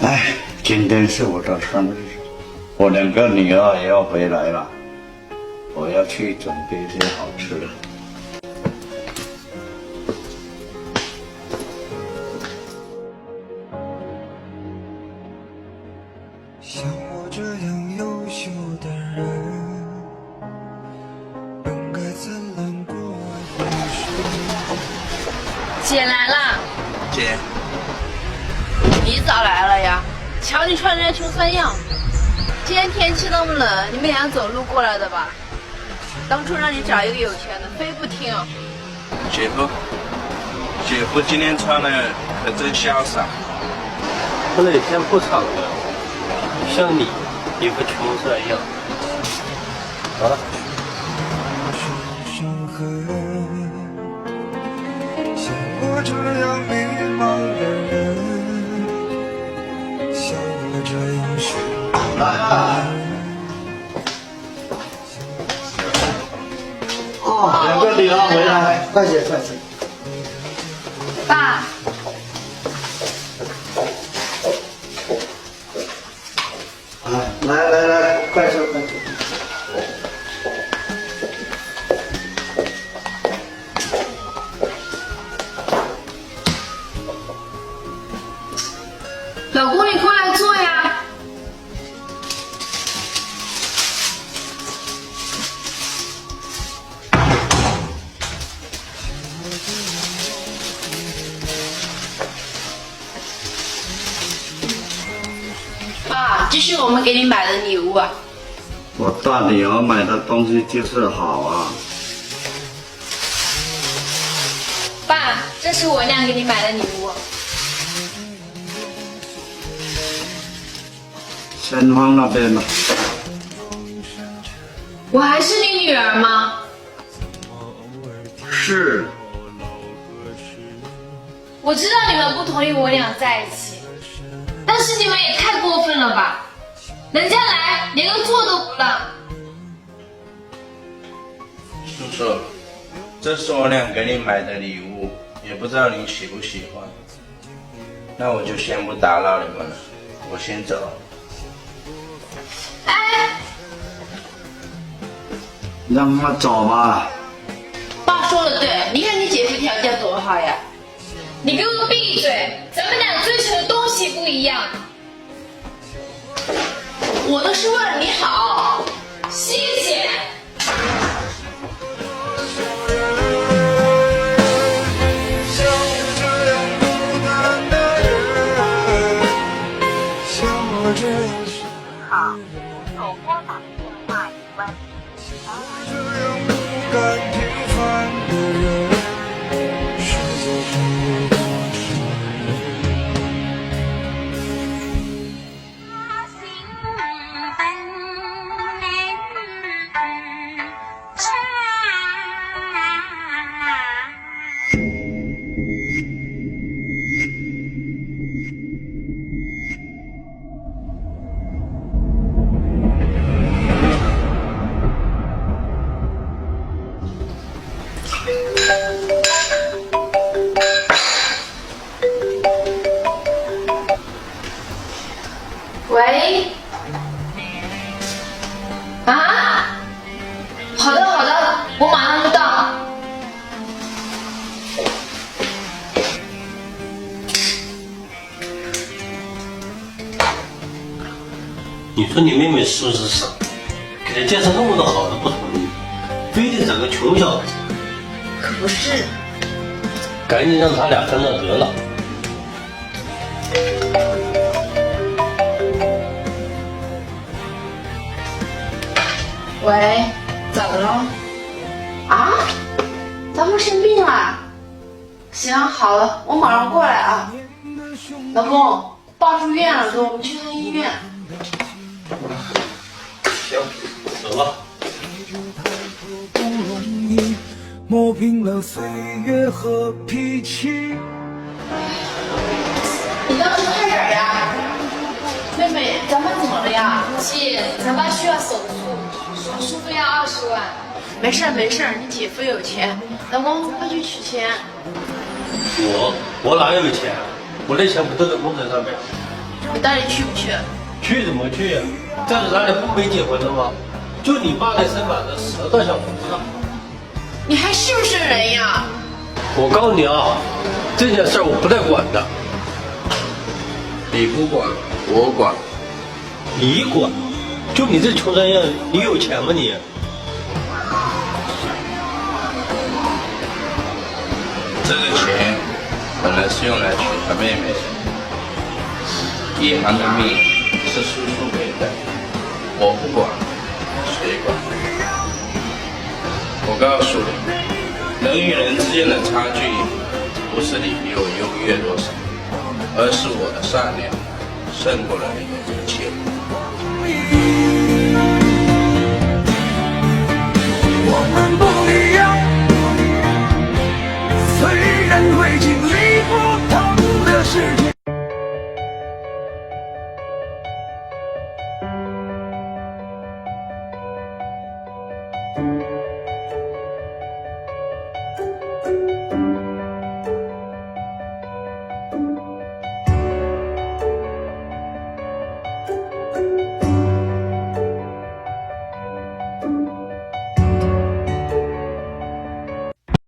哎，今天是我的生日，我2个女儿也要回来了，我要去准备一些好吃的。像我这样优秀的人，本该灿烂过一生。姐来了，姐，你早来了呀？瞧你穿成穷酸样。今天天气那么冷，你们俩走路过来的吧？当初让你找一个有钱的，非不听。姐夫今天穿的可真潇洒。我哪天不场了？像你一个穷酸样。好了。伤痕，像我这样迷茫的人，像我这样虚来了。哦，2个女儿回来，快些快些。爸，啊，来，快说快说。老公，你快来坐呀！爸，这是我们给你买的礼物啊。我大女儿买的东西就是好啊。爸，这是我娘给你买的礼物。先放那边吧。我还是你女儿吗？是。我知道你们不同意我俩在一起，但是你们也太过分了吧！人家来连个座都不让。叔叔，这是我俩给你买的礼物，也不知道你喜不喜欢。那我就先不打扰你们了，我先走。哎，让他走吧。爸说的对，你看你姐夫条件多好呀！你给我闭嘴！咱们俩追求的东西不一样。我都是为了你好，谢谢。像我这样孤单的人，像我这样好，所拨打的电话已关机。这样不甘平凡的人，世界上有多少人？心奔山。喂？啊？好的好的，我马上就到。你说你妹妹是不是傻？给她介绍那么多好的不同意，非得找个穷小子。可不是。赶紧让他俩分了得了。喂，怎么了？啊？咱们生病了？行，好了，我马上过来啊。老公，爸住院了，走，我们去趟医院。行，走吧。不容易，磨平了岁月和脾气。你倒是快点呀！妹妹，咱爸怎么了呀？姐，咱爸需要手术，手术费要20万。没事儿没事儿，你姐夫有钱。老公，快去取钱。我哪有钱？我那钱不都在工程上面？你到底去不去？去怎么去呀？这是咱俩不没结婚了吗？就你爸那身板子死了倒想活着。你还是不是人呀？我告诉你啊，这件事我不带管的。你不管，我管。你管？就你这穷三样，你有钱吗你？这个钱本来是用来娶他妹妹的，野航的命是叔叔给的，我不管，谁管？我告诉你，人与人之间的差距，不是你比我优越多少，而是我的善良胜过了你的一切。我们不一样，虽然会经历